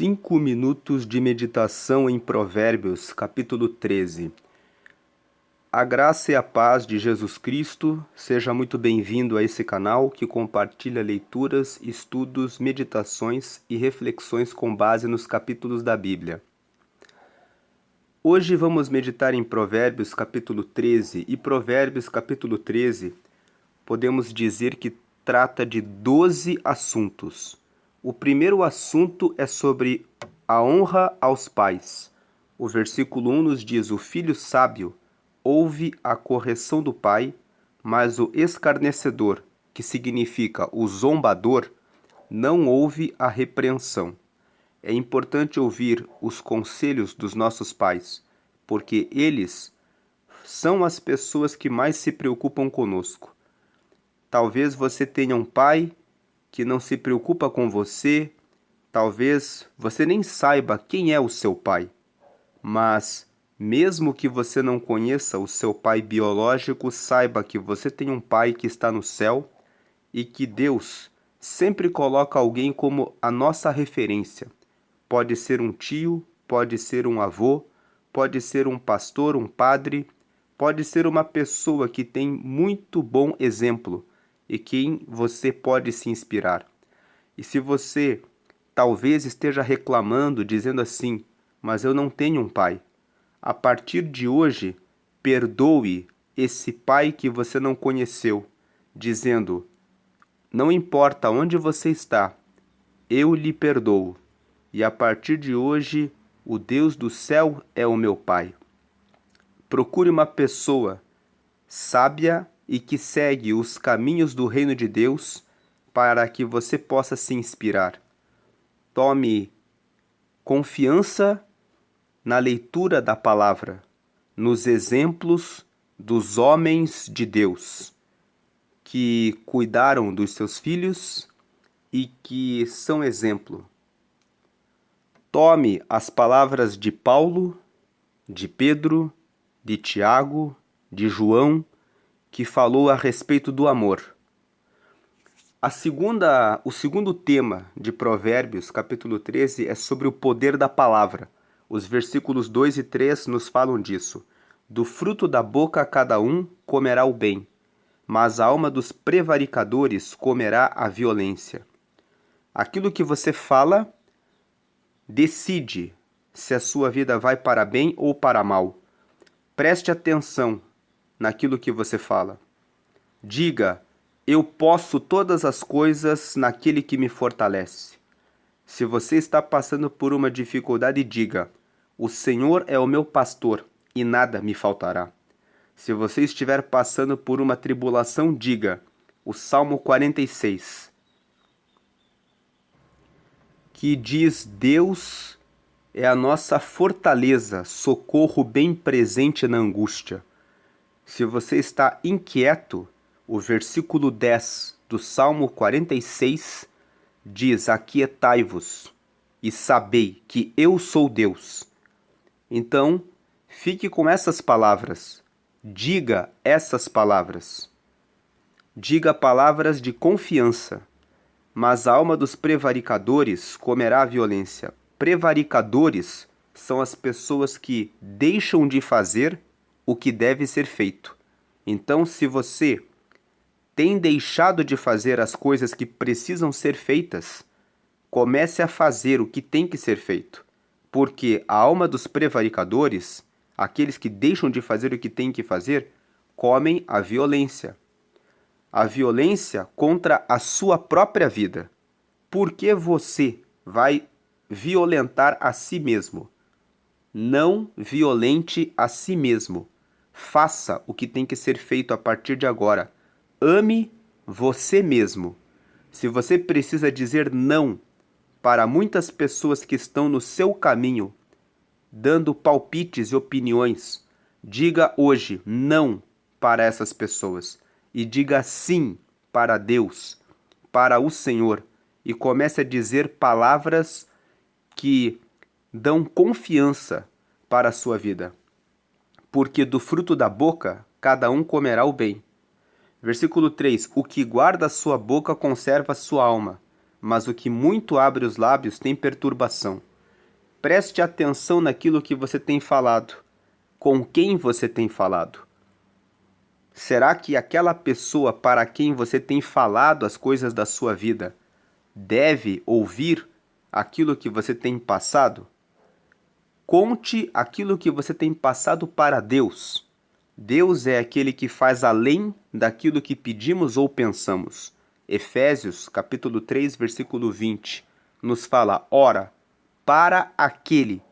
5 minutos de meditação em Provérbios, capítulo 13. A graça e a paz de Jesus Cristo, seja muito bem-vindo a esse canal que compartilha leituras, estudos, meditações e reflexões com base nos capítulos da Bíblia. Hoje vamos meditar em Provérbios, capítulo 13, e Provérbios, capítulo 13, podemos dizer que trata de 12 assuntos. O primeiro assunto é sobre a honra aos pais. O versículo 1 nos diz: o filho sábio ouve a correção do pai, mas o escarnecedor, que significa o zombador, não ouve a repreensão. É importante ouvir os conselhos dos nossos pais, porque eles são as pessoas que mais se preocupam conosco. Talvez você tenha um pai que não se preocupa com você, talvez você nem saiba quem é o seu pai, mas mesmo que você não conheça o seu pai biológico, saiba que você tem um pai que está no céu e que Deus sempre coloca alguém como a nossa referência. Pode ser um tio, pode ser um avô, pode ser um pastor, um padre, pode ser uma pessoa que tem muito bom exemplo e quem você pode se inspirar. E se você talvez esteja reclamando, dizendo assim: mas eu não tenho um pai, a partir de hoje, perdoe esse pai que você não conheceu, dizendo: não importa onde você está, eu lhe perdoo. E a partir de hoje, o Deus do céu é o meu pai. Procure uma pessoa sábia e que segue os caminhos do reino de Deus para que você possa se inspirar. Tome confiança na leitura da palavra, nos exemplos dos homens de Deus que cuidaram dos seus filhos e que são exemplo. Tome as palavras de Paulo, de Pedro, de Tiago, de João, que falou a respeito do amor. O segundo tema de Provérbios, capítulo 13, é sobre o poder da palavra. Os versículos 2 e 3 nos falam disso. Do fruto da boca cada um comerá o bem, mas a alma dos prevaricadores comerá a violência. Aquilo que você fala decide se a sua vida vai para bem ou para mal. Preste atenção naquilo que você fala. Diga: eu posso todas as coisas naquele que me fortalece. Se você está passando por uma dificuldade, diga: o Senhor é o meu pastor e nada me faltará. Se você estiver passando por uma tribulação, diga o Salmo 46, que diz: Deus é a nossa fortaleza, socorro bem presente na angústia. Se você está inquieto, o versículo 10 do Salmo 46 diz: aquietai-vos e sabei que eu sou Deus. Então, fique com essas palavras. Diga essas palavras. Diga palavras de confiança. Mas a alma dos prevaricadores comerá a violência. Prevaricadores são as pessoas que deixam de fazer o que deve ser feito. Então, se você tem deixado de fazer as coisas que precisam ser feitas, comece a fazer o que tem que ser feito. Porque a alma dos prevaricadores, aqueles que deixam de fazer o que tem que fazer, comem a violência. A violência contra a sua própria vida. Por que você vai violentar a si mesmo? Não violente a si mesmo. Faça o que tem que ser feito a partir de agora. Ame você mesmo. Se você precisa dizer não para muitas pessoas que estão no seu caminho, dando palpites e opiniões, diga hoje não para essas pessoas e diga sim para Deus, para o Senhor, e comece a dizer palavras que dão confiança para a sua vida. Porque do fruto da boca cada um comerá o bem. Versículo 3: o que guarda a sua boca conserva a sua alma, mas o que muito abre os lábios tem perturbação. Preste atenção naquilo que você tem falado. Com quem você tem falado? Será que aquela pessoa para quem você tem falado as coisas da sua vida deve ouvir aquilo que você tem passado? Conte aquilo que você tem passado para Deus. Deus é aquele que faz além daquilo que pedimos ou pensamos. Efésios, capítulo 3, versículo 20, nos fala: ora, para aquele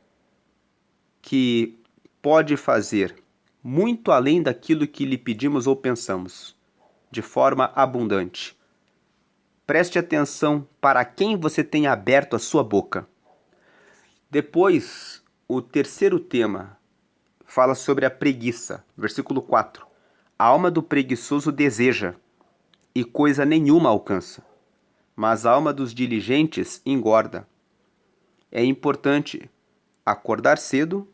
que pode fazer muito além daquilo que lhe pedimos ou pensamos, de forma abundante. Preste atenção para quem você tem aberto a sua boca. Depois, o terceiro tema fala sobre a preguiça. Versículo 4. A alma do preguiçoso deseja, e coisa nenhuma alcança, mas a alma dos diligentes engorda. É importante acordar cedo,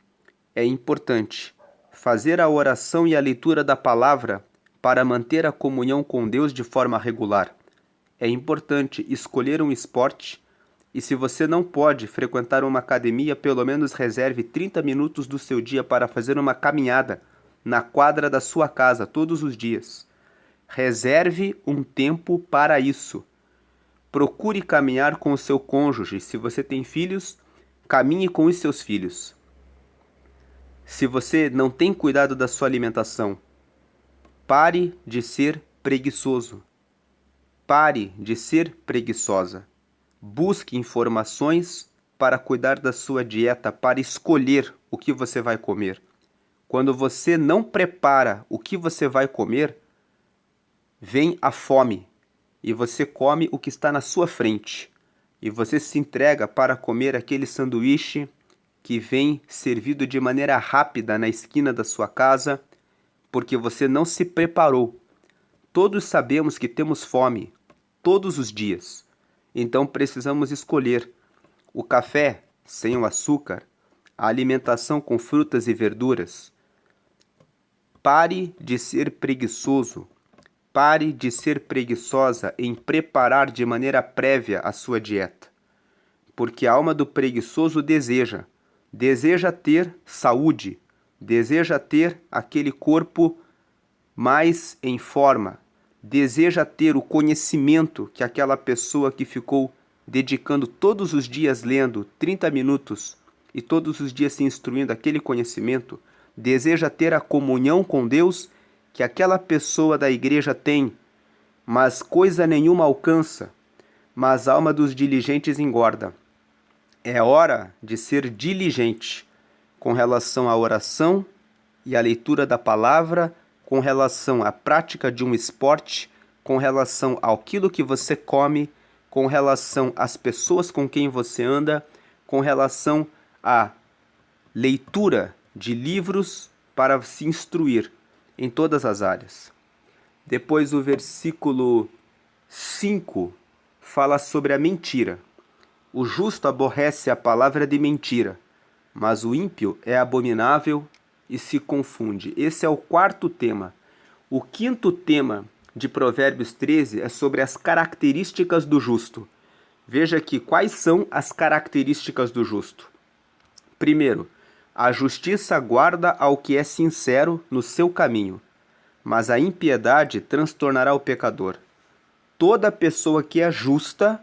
é importante fazer a oração e a leitura da palavra para manter a comunhão com Deus de forma regular. É importante escolher um esporte e, se você não pode frequentar uma academia, pelo menos reserve 30 minutos do seu dia para fazer uma caminhada na quadra da sua casa todos os dias. Reserve um tempo para isso. Procure caminhar com o seu cônjuge. Se você tem filhos, caminhe com os seus filhos. Se você não tem cuidado da sua alimentação, pare de ser preguiçoso. Pare de ser preguiçosa. Busque informações para cuidar da sua dieta, para escolher o que você vai comer. Quando você não prepara o que você vai comer, vem a fome e você come o que está na sua frente. E você se entrega para comer aquele sanduíche que vem servido de maneira rápida na esquina da sua casa, porque você não se preparou. Todos sabemos que temos fome, todos os dias. Então precisamos escolher o café sem o açúcar, a alimentação com frutas e verduras. Pare de ser preguiçoso. Pare de ser preguiçosa em preparar de maneira prévia a sua dieta. Porque a alma do preguiçoso deseja ter saúde, deseja ter aquele corpo mais em forma, deseja ter o conhecimento que aquela pessoa que ficou dedicando todos os dias lendo 30 minutos e todos os dias se instruindo aquele conhecimento, deseja ter a comunhão com Deus que aquela pessoa da igreja tem, mas coisa nenhuma alcança, mas a alma dos diligentes engorda. É hora de ser diligente com relação à oração e à leitura da palavra, com relação à prática de um esporte, com relação àquilo que você come, com relação às pessoas com quem você anda, com relação à leitura de livros para se instruir em todas as áreas. Depois o versículo 5 fala sobre a mentira. O justo aborrece a palavra de mentira, mas o ímpio é abominável e se confunde. Esse é o quarto tema. O quinto tema de Provérbios 13 é sobre as características do justo. Veja aqui quais são as características do justo. Primeiro, a justiça guarda ao que é sincero no seu caminho, mas a impiedade transtornará o pecador. Toda pessoa que é justa,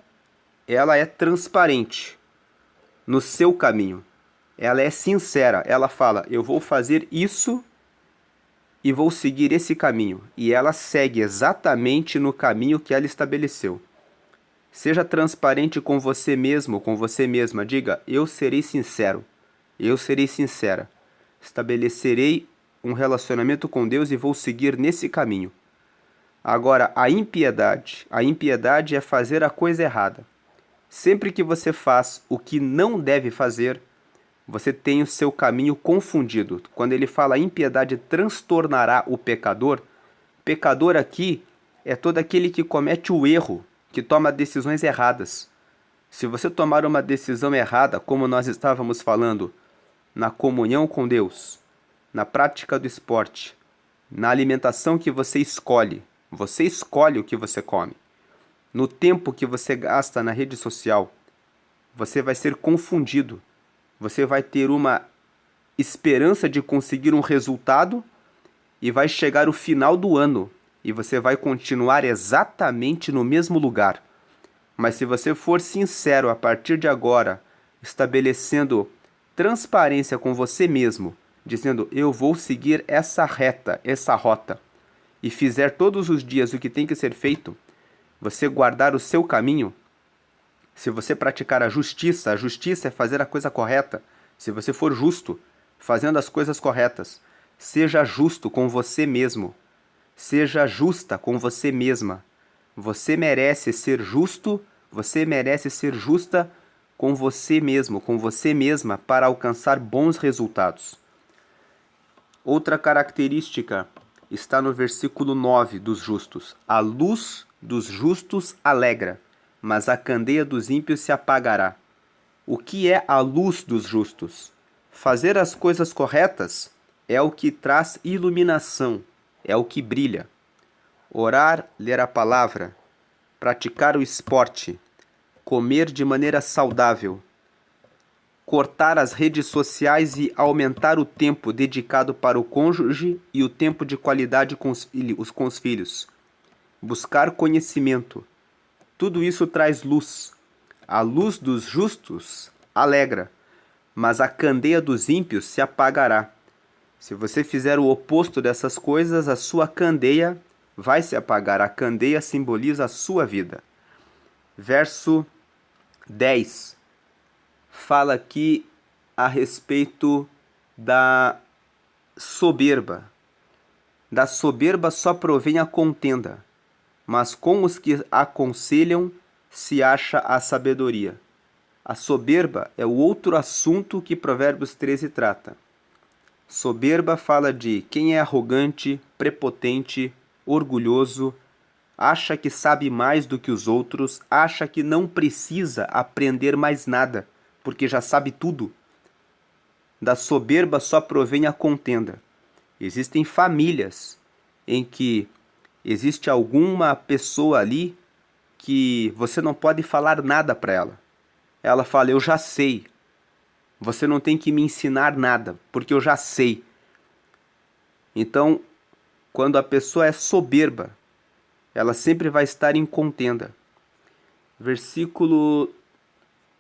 ela é transparente no seu caminho. Ela é sincera, ela fala, eu vou fazer isso e vou seguir esse caminho. E ela segue exatamente no caminho que ela estabeleceu. Seja transparente com você mesmo, com você mesma. Diga, eu serei sincero, eu serei sincera. Estabelecerei um relacionamento com Deus e vou seguir nesse caminho. Agora, a impiedade é fazer a coisa errada. Sempre que você faz o que não deve fazer, você tem o seu caminho confundido. Quando ele fala impiedade transtornará o pecador, pecador aqui é todo aquele que comete o erro, que toma decisões erradas. Se você tomar uma decisão errada, como nós estávamos falando, na comunhão com Deus, na prática do esporte, na alimentação que você escolhe o que você come, no tempo que você gasta na rede social, você vai ser confundido. você vai ter uma esperança de conseguir um resultado e vai chegar o final do ano e você vai continuar exatamente no mesmo lugar. Mas se você for sincero a partir de agora, estabelecendo transparência com você mesmo, dizendo eu vou seguir essa rota, e fizer todos os dias o que tem que ser feito, você guardar o seu caminho, se você praticar a justiça é fazer a coisa correta. Se você for justo, fazendo as coisas corretas, seja justo com você mesmo. Seja justa com você mesma. Você merece ser justo, você merece ser justa com você mesmo, com você mesma, para alcançar bons resultados. Outra característica está no versículo 9 dos justos. A luz dos justos alegra, mas a candeia dos ímpios se apagará. O que é a luz dos justos? Fazer as coisas corretas é o que traz iluminação, é o que brilha. Orar, ler a palavra, praticar o esporte, comer de maneira saudável, cortar as redes sociais e aumentar o tempo dedicado para o cônjuge e o tempo de qualidade com os filhos. Buscar conhecimento. Tudo isso traz luz. A luz dos justos alegra, mas a candeia dos ímpios se apagará. Se você fizer o oposto dessas coisas, a sua candeia vai se apagar. A candeia simboliza a sua vida. Verso 10 fala aqui a respeito da soberba. Da soberba só provém a contenda, mas com os que aconselham se acha a sabedoria. A soberba é o outro assunto que Provérbios 13 trata. Soberba fala de quem é arrogante, prepotente, orgulhoso, acha que sabe mais do que os outros, acha que não precisa aprender mais nada, porque já sabe tudo. Da soberba só provém a contenda. Existem famílias em que existe alguma pessoa ali que você não pode falar nada para ela. Ela fala, eu já sei. Você não tem que me ensinar nada, porque eu já sei. Então, quando a pessoa é soberba, ela sempre vai estar em contenda.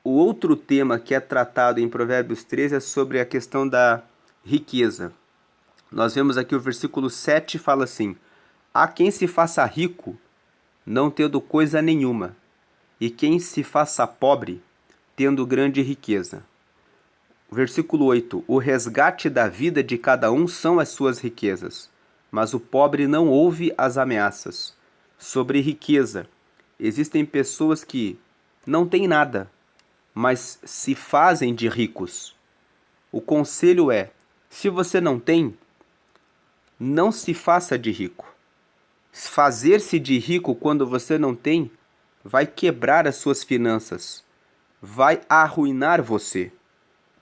O outro tema que é tratado em Provérbios 13 é sobre a questão da riqueza. Nós vemos aqui o versículo 7 fala assim: há quem se faça rico, não tendo coisa nenhuma, e quem se faça pobre, tendo grande riqueza. Versículo 8: o resgate da vida de cada um são as suas riquezas, mas o pobre não ouve as ameaças. Sobre riqueza, existem pessoas que não têm nada, mas se fazem de ricos. O conselho é, se você não tem, não se faça de rico. Fazer-se de rico quando você não tem, vai quebrar as suas finanças, vai arruinar você.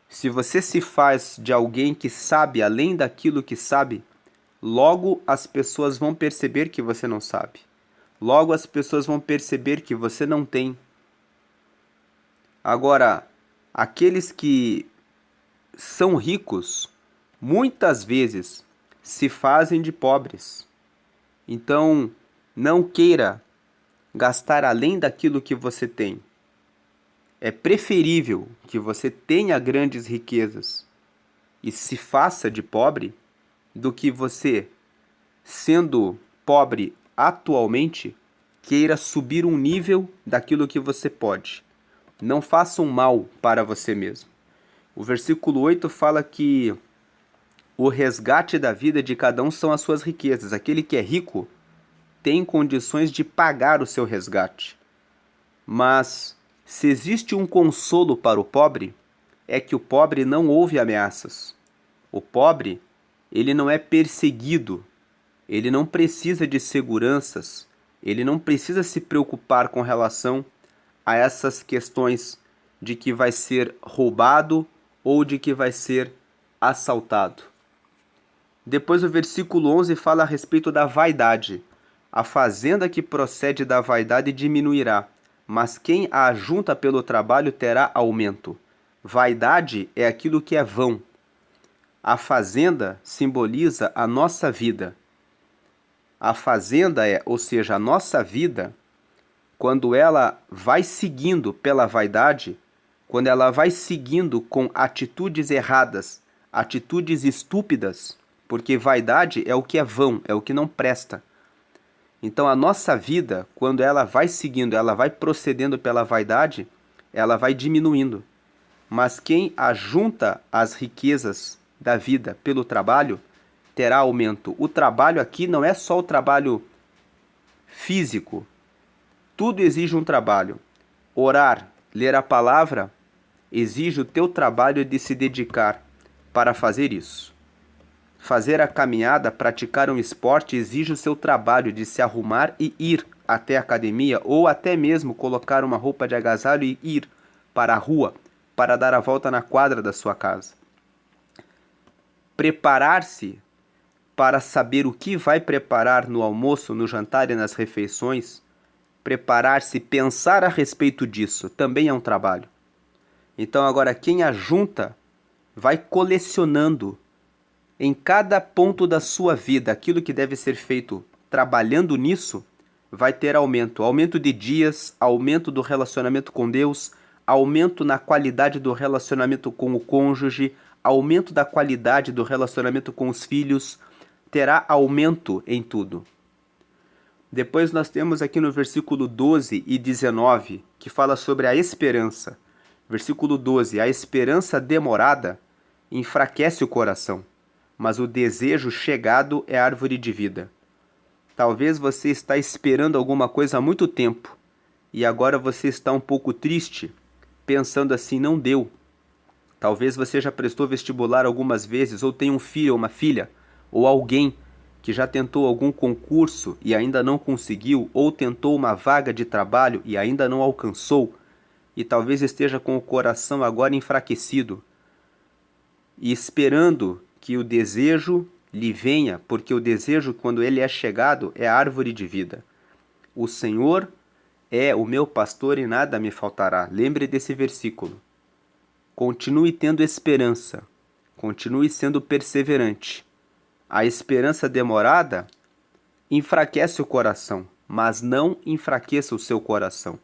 Se você se faz de alguém que sabe além daquilo que sabe, logo as pessoas vão perceber que você não sabe. Logo as pessoas vão perceber que você não tem. Agora, aqueles que são ricos, muitas vezes se fazem de pobres. Então, não queira gastar além daquilo que você tem. É preferível que você tenha grandes riquezas e se faça de pobre do que você, sendo pobre atualmente, queira subir um nível daquilo que você pode. Não faça um mal para você mesmo. O versículo 8 fala que o resgate da vida de cada um são as suas riquezas. Aquele que é rico tem condições de pagar o seu resgate. Mas se existe um consolo para o pobre, é que o pobre não ouve ameaças. O pobre, ele não é perseguido, ele não precisa de seguranças, ele não precisa se preocupar com relação a essas questões de que vai ser roubado ou de que vai ser assaltado. Depois o versículo 11 fala a respeito da vaidade. A fazenda que procede da vaidade diminuirá, mas quem a ajunta pelo trabalho terá aumento. Vaidade é aquilo que é vão. A fazenda simboliza a nossa vida. A fazenda ou seja, a nossa vida, quando ela vai seguindo pela vaidade, quando ela vai seguindo com atitudes erradas, atitudes estúpidas, porque vaidade é o que é vão, é o que não presta. Então a nossa vida, quando ela vai seguindo, ela vai procedendo pela vaidade, ela vai diminuindo. Mas quem ajunta as riquezas da vida pelo trabalho, terá aumento. O trabalho aqui não é só o trabalho físico. Tudo exige um trabalho. Orar, ler a palavra, exige o teu trabalho de se dedicar para fazer isso. Fazer a caminhada, praticar um esporte, exige o seu trabalho de se arrumar e ir até a academia, ou até mesmo colocar uma roupa de agasalho e ir para a rua, para dar a volta na quadra da sua casa. Preparar-se para saber o que vai preparar no almoço, no jantar e nas refeições, preparar-se, pensar a respeito disso, também é um trabalho. Então agora quem ajunta vai colecionando em cada ponto da sua vida aquilo que deve ser feito trabalhando nisso, vai ter aumento. Aumento de dias, aumento do relacionamento com Deus, aumento na qualidade do relacionamento com o cônjuge, aumento da qualidade do relacionamento com os filhos, terá aumento em tudo. Depois nós temos aqui no versículo 12 e 19, que fala sobre a esperança. Versículo 12, a esperança demorada enfraquece o coração, mas o desejo chegado é árvore de vida. Talvez você está esperando alguma coisa há muito tempo e agora você está um pouco triste, pensando assim, não deu. Talvez você já prestou vestibular algumas vezes, ou tem um filho ou uma filha, ou alguém que já tentou algum concurso e ainda não conseguiu, ou tentou uma vaga de trabalho e ainda não alcançou, e talvez esteja com o coração agora enfraquecido e esperando que o desejo lhe venha, porque o desejo, quando ele é chegado, é a árvore de vida. O Senhor é o meu pastor e nada me faltará. Lembre desse versículo. Continue tendo esperança, continue sendo perseverante. A esperança demorada enfraquece o coração, mas não enfraqueça o seu coração.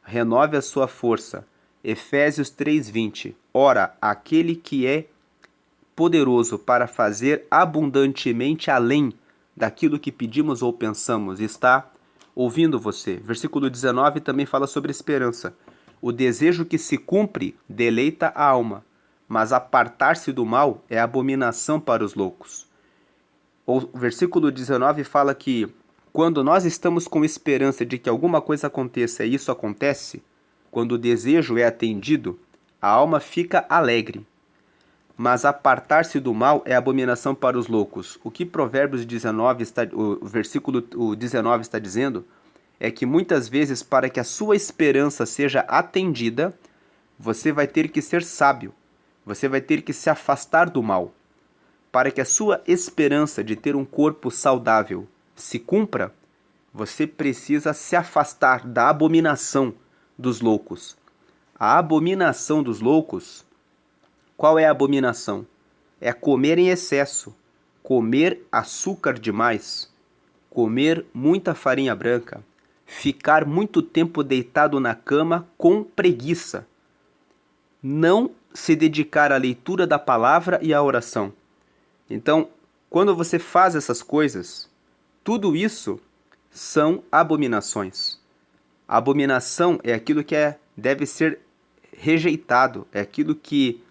Renove a sua força. Efésios 3:20. Ora, aquele que é poderoso para fazer abundantemente além daquilo que pedimos ou pensamos, está ouvindo você. Versículo 19 também fala sobre esperança. O desejo que se cumpre deleita a alma, mas apartar-se do mal é abominação para os loucos. O versículo 19 fala que quando nós estamos com esperança de que alguma coisa aconteça e isso acontece, quando o desejo é atendido, a alma fica alegre. Mas apartar-se do mal é abominação para os loucos. O que Provérbios 19 o versículo 19 está dizendo é que muitas vezes, para que a sua esperança seja atendida, você vai ter que ser sábio, você vai ter que se afastar do mal. Para que a sua esperança de ter um corpo saudável se cumpra, você precisa se afastar da abominação dos loucos. A abominação dos loucos, qual é a abominação? É comer em excesso, comer açúcar demais, comer muita farinha branca, ficar muito tempo deitado na cama com preguiça, não se dedicar à leitura da palavra e à oração. Então, quando você faz essas coisas, tudo isso são abominações. A abominação é aquilo que deve ser rejeitado, é aquilo que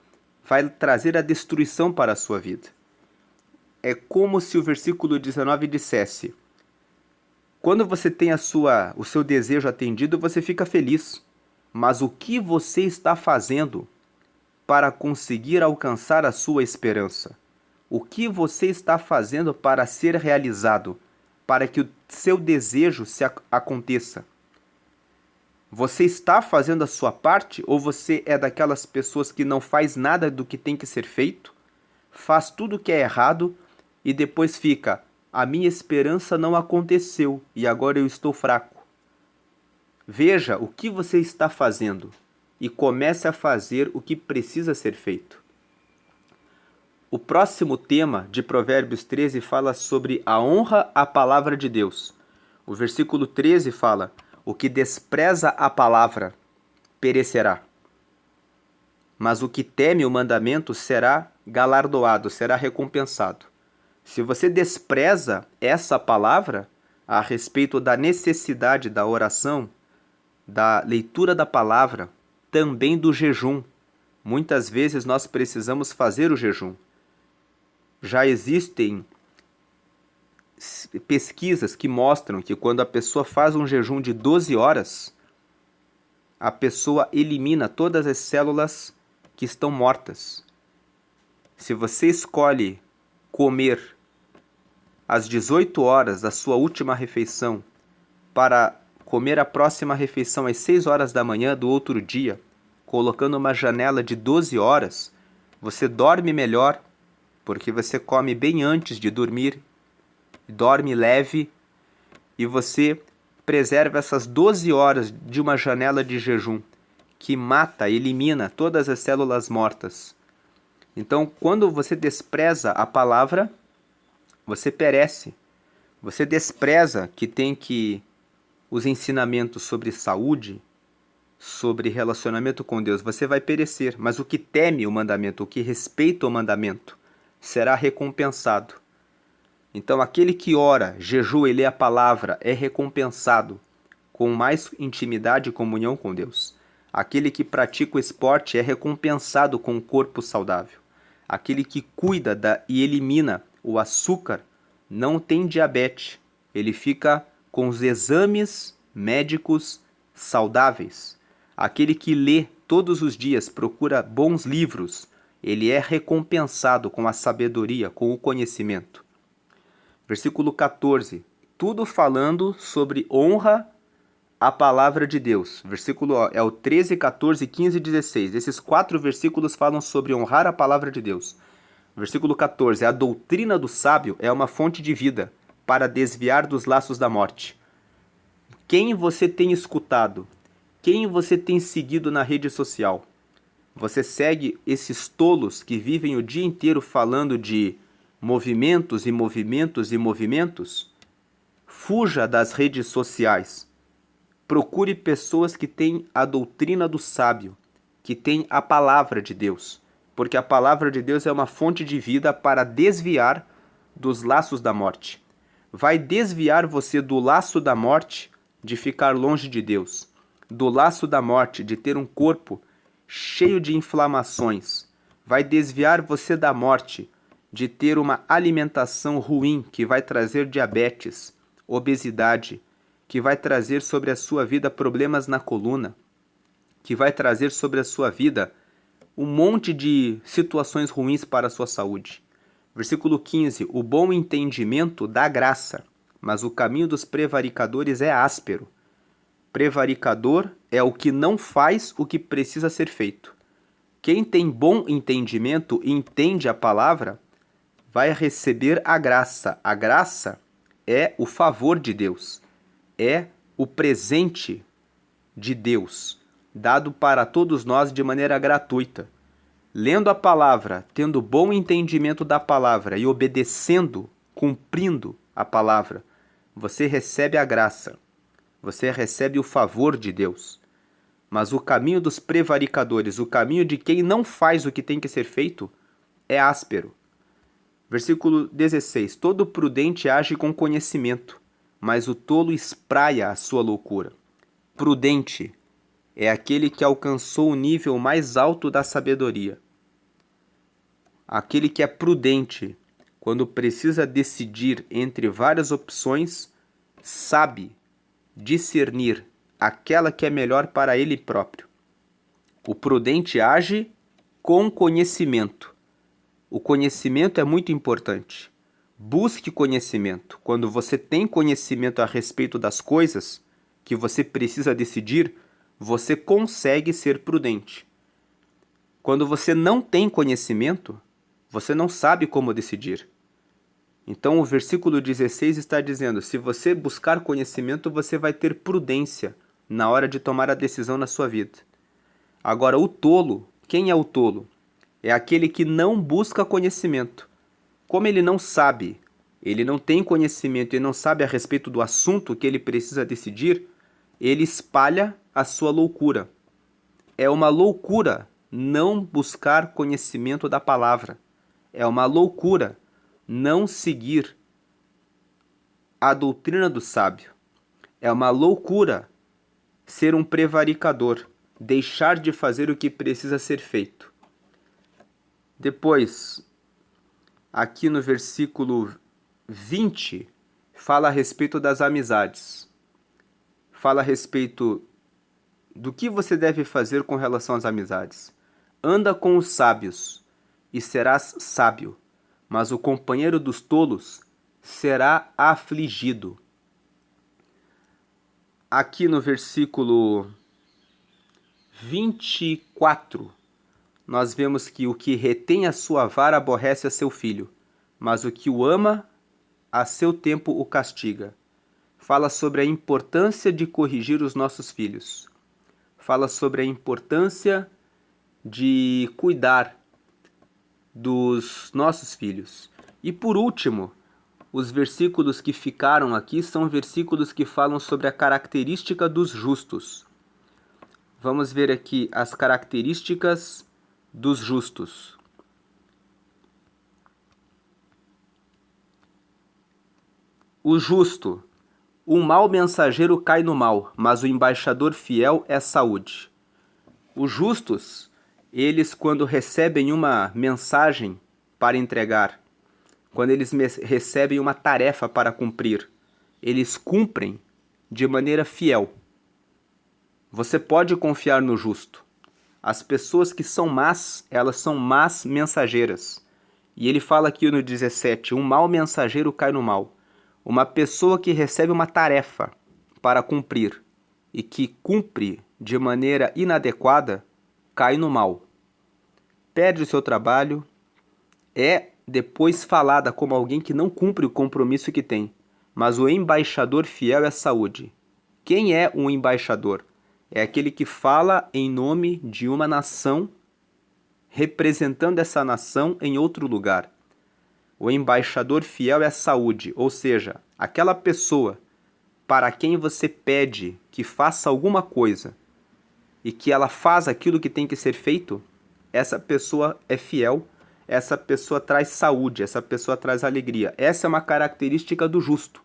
vai trazer a destruição para a sua vida. É como se o versículo 19 dissesse: quando você tem o seu desejo atendido, você fica feliz. Mas o que você está fazendo para conseguir alcançar a sua esperança? O que você está fazendo para ser realizado, para que o seu desejo aconteça? Você está fazendo a sua parte ou você é daquelas pessoas que não faz nada do que tem que ser feito, faz tudo o que é errado e depois fica: a minha esperança não aconteceu e agora eu estou fraco? Veja o que você está fazendo. e comece a fazer o que precisa ser feito. O próximo tema de Provérbios 13 fala sobre a honra à palavra de Deus. O versículo 13 fala: o que despreza a palavra perecerá, mas o que teme o mandamento será galardoado, será recompensado. Se você despreza essa palavra a respeito da necessidade da oração, da leitura da palavra, também do jejum, muitas vezes nós precisamos fazer o jejum. Já existem pesquisas que mostram que quando a pessoa faz um jejum de 12 horas, a pessoa elimina todas as células que estão mortas. Se você escolhe comer às 18 horas da sua última refeição para comer a próxima refeição às 6 horas da manhã do outro dia, colocando uma janela de 12 horas, você dorme melhor, porque você come bem antes de dormir, dorme leve, e você preserva essas 12 horas de uma janela de jejum, que mata, elimina todas as células mortas. Então, quando você despreza a palavra, você perece. Você despreza os ensinamentos sobre saúde, sobre relacionamento com Deus, você vai perecer. Mas o que teme o mandamento, o que respeita o mandamento, será recompensado. Então, aquele que ora, jejua e lê a palavra é recompensado com mais intimidade e comunhão com Deus. Aquele que pratica o esporte é recompensado com um corpo saudável. Aquele que cuida e elimina o açúcar não tem diabetes. Ele fica com os exames médicos saudáveis. Aquele que lê todos os dias, procura bons livros, ele é recompensado com a sabedoria, com o conhecimento. Versículo 14. Tudo falando sobre honra à palavra de Deus. Versículo é o 13, 14, 15 e 16. Esses 4 versículos falam sobre honrar a palavra de Deus. Versículo 14. A doutrina do sábio é uma fonte de vida para desviar dos laços da morte. Quem você tem escutado? Quem você tem seguido na rede social? Você segue esses tolos que vivem o dia inteiro falando de movimentos e movimentos e movimentos? Fuja das redes sociais. Procure pessoas que têm a doutrina do sábio, que têm a palavra de Deus, porque a palavra de Deus é uma fonte de vida para desviar dos laços da morte. Vai desviar você do laço da morte de ficar longe de Deus, do laço da morte de ter um corpo cheio de inflamações. Vai desviar você da morte de ter uma alimentação ruim que vai trazer diabetes, obesidade, que vai trazer sobre a sua vida problemas na coluna, que vai trazer sobre a sua vida um monte de situações ruins para a sua saúde. Versículo 15. O bom entendimento dá graça, mas o caminho dos prevaricadores é áspero. Prevaricador é o que não faz o que precisa ser feito. Quem tem bom entendimento e entende a palavra, vai receber a graça. A graça é o favor de Deus, é o presente de Deus, dado para todos nós de maneira gratuita. Lendo a palavra, tendo bom entendimento da palavra e obedecendo, cumprindo a palavra, você recebe a graça, você recebe o favor de Deus. Mas o caminho dos prevaricadores, o caminho de quem não faz o que tem que ser feito, é áspero. Versículo 16. Todo prudente age com conhecimento, mas o tolo espraia a sua loucura. Prudente é aquele que alcançou o nível mais alto da sabedoria. Aquele que é prudente, quando precisa decidir entre várias opções, sabe discernir aquela que é melhor para ele próprio. O prudente age com conhecimento. O conhecimento é muito importante. Busque conhecimento. Quando você tem conhecimento a respeito das coisas que você precisa decidir, você consegue ser prudente. Quando você não tem conhecimento, você não sabe como decidir. Então o versículo 16 está dizendo, se você buscar conhecimento, você vai ter prudência na hora de tomar a decisão na sua vida. Agora, o tolo, quem é o tolo? É aquele que não busca conhecimento. Como ele não sabe, ele não tem conhecimento e não sabe a respeito do assunto que ele precisa decidir, ele espalha a sua loucura. É uma loucura não buscar conhecimento da palavra. É uma loucura não seguir a doutrina do sábio. É uma loucura ser um prevaricador, deixar de fazer o que precisa ser feito. Depois, aqui no versículo 20, fala a respeito das amizades. Fala a respeito do que você deve fazer com relação às amizades. Anda com os sábios e serás sábio, mas o companheiro dos tolos será afligido. Aqui no versículo 24, nós vemos que o que retém a sua vara aborrece a seu filho, mas o que o ama, a seu tempo o castiga. Fala sobre a importância de corrigir os nossos filhos. Fala sobre a importância de cuidar dos nossos filhos. E por último, os versículos que ficaram aqui são versículos que falam sobre a característica dos justos. Vamos ver aqui as características dos justos. O justo. Um mau mensageiro cai no mal, mas o embaixador fiel é saúde. Os justos, eles quando recebem uma mensagem para entregar, quando eles recebem uma tarefa para cumprir, eles cumprem de maneira fiel. Você pode confiar no justo. As pessoas que são más, elas são más mensageiras. E ele fala aqui no 17, um mau mensageiro cai no mal. Uma pessoa que recebe uma tarefa para cumprir e que cumpre de maneira inadequada, cai no mal. Perde o seu trabalho, é depois falada como alguém que não cumpre o compromisso que tem. Mas o embaixador fiel é saúde. Quem é um embaixador? É aquele que fala em nome de uma nação, representando essa nação em outro lugar. O embaixador fiel é saúde, ou seja, aquela pessoa para quem você pede que faça alguma coisa e que ela faz aquilo que tem que ser feito, essa pessoa é fiel, essa pessoa traz saúde, essa pessoa traz alegria. Essa é uma característica do justo.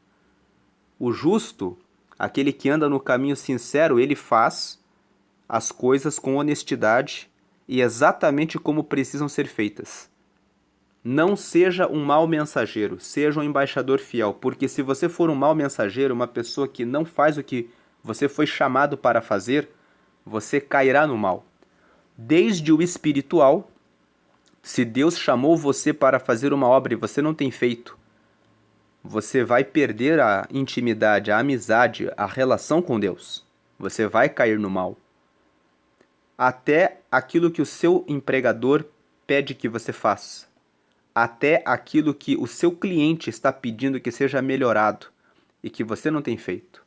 O justo, aquele que anda no caminho sincero, ele faz as coisas com honestidade e exatamente como precisam ser feitas. Não seja um mau mensageiro, seja um embaixador fiel, porque se você for um mau mensageiro, uma pessoa que não faz o que você foi chamado para fazer, você cairá no mal. Desde o espiritual, se Deus chamou você para fazer uma obra e você não tem feito, você vai perder a intimidade, a amizade, a relação com Deus. Você vai cair no mal. Até aquilo que o seu empregador pede que você faça. Até aquilo que o seu cliente está pedindo que seja melhorado e que você não tem feito.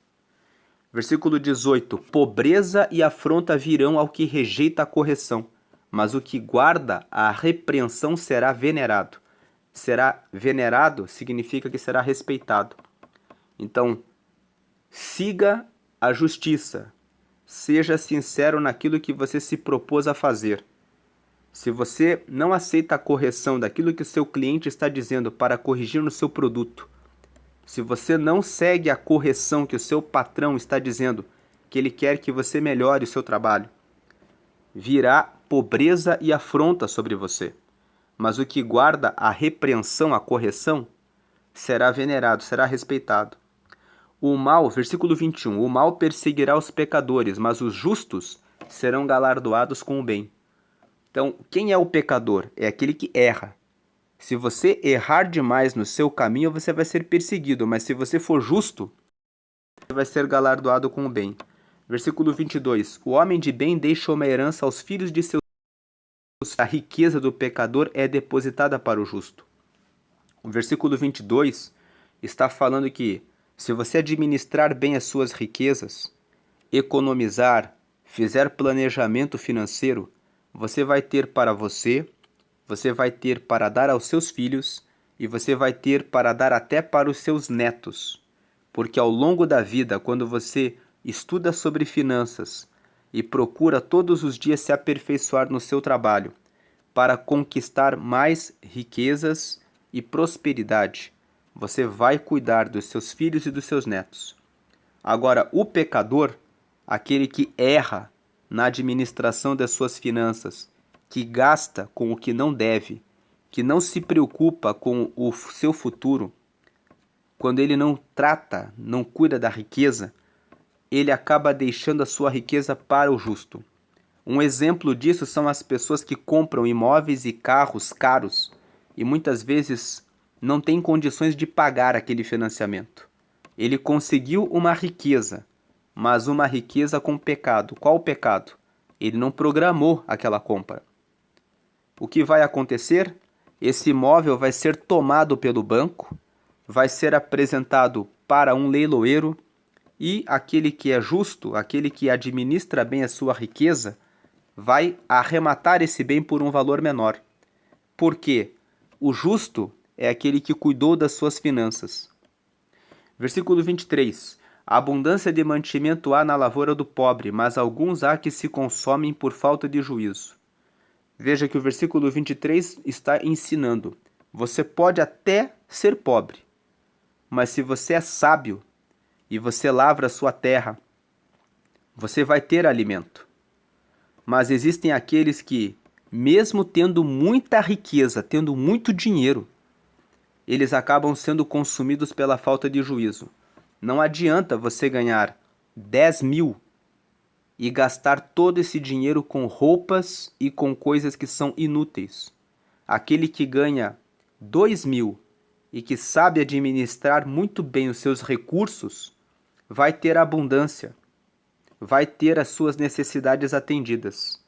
Versículo 18. Pobreza e afronta virão ao que rejeita a correção, mas o que guarda a repreensão será venerado. Será venerado significa que será respeitado. Então, siga a justiça. Seja sincero naquilo que você se propôs a fazer. Se você não aceita a correção daquilo que o seu cliente está dizendo para corrigir no seu produto, se você não segue a correção que o seu patrão está dizendo que ele quer que você melhore o seu trabalho, virá pobreza e afronta sobre você. Mas o que guarda a repreensão, a correção, será venerado, será respeitado. O mal, versículo 21, o mal perseguirá os pecadores, mas os justos serão galardoados com o bem. Então, quem é o pecador? É aquele que erra. Se você errar demais no seu caminho, você vai ser perseguido, mas se você for justo, você vai ser galardoado com o bem. Versículo 22, o homem de bem deixa uma herança aos filhos de seus filhos, a riqueza do pecador é depositada para o justo. O versículo 22 está falando que se você administrar bem as suas riquezas, economizar, fizer planejamento financeiro, você vai ter para você vai ter para dar aos seus filhos e você vai ter para dar até para os seus netos. Porque ao longo da vida, quando você estuda sobre finanças e procura todos os dias se aperfeiçoar no seu trabalho para conquistar mais riquezas e prosperidade, você vai cuidar dos seus filhos e dos seus netos. Agora, o pecador, aquele que erra na administração das suas finanças, que gasta com o que não deve, que não se preocupa com o seu futuro, quando ele não trata, não cuida da riqueza, ele acaba deixando a sua riqueza para o justo. Um exemplo disso são as pessoas que compram imóveis e carros caros e muitas vezes não têm condições de pagar aquele financiamento. Ele conseguiu uma riqueza, mas uma riqueza com pecado. Qual o pecado? Ele não programou aquela compra. O que vai acontecer? Esse imóvel vai ser tomado pelo banco, vai ser apresentado para um leiloeiro e aquele que é justo, aquele que administra bem a sua riqueza, vai arrematar esse bem por um valor menor. Porque o justo é aquele que cuidou das suas finanças. Versículo 23. A abundância de mantimento há na lavoura do pobre, mas alguns há que se consomem por falta de juízo. Veja que o versículo 23 está ensinando. Você pode até ser pobre, mas se você é sábio e você lavra a sua terra, você vai ter alimento. Mas existem aqueles que, mesmo tendo muita riqueza, tendo muito dinheiro, eles acabam sendo consumidos pela falta de juízo. Não adianta você ganhar 10 mil e gastar todo esse dinheiro com roupas e com coisas que são inúteis. Aquele que ganha 2 mil e que sabe administrar muito bem os seus recursos, vai ter abundância, vai ter as suas necessidades atendidas.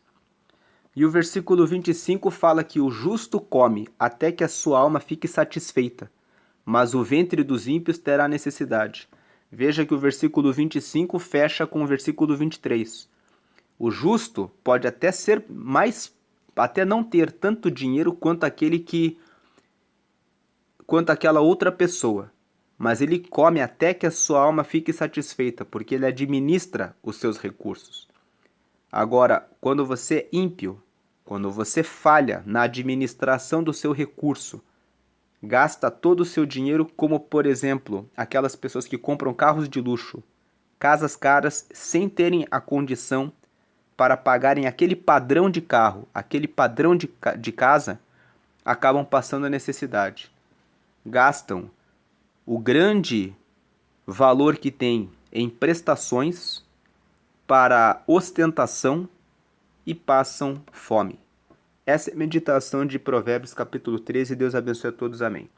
E o versículo 25 fala que o justo come até que a sua alma fique satisfeita, mas o ventre dos ímpios terá necessidade. Veja que o versículo 25 fecha com o versículo 23. O justo pode até ser mais, até não ter tanto dinheiro quanto aquela outra pessoa, mas ele come até que a sua alma fique satisfeita, porque ele administra os seus recursos. Agora, quando você é ímpio, quando você falha na administração do seu recurso, gasta todo o seu dinheiro como, por exemplo, aquelas pessoas que compram carros de luxo, casas caras, sem terem a condição para pagarem aquele padrão de carro, aquele padrão de casa, acabam passando a necessidade. Gastam o grande valor que tem em prestações para ostentação e passam fome. Essa é a meditação de Provérbios capítulo 13. Deus abençoe a todos. Amém.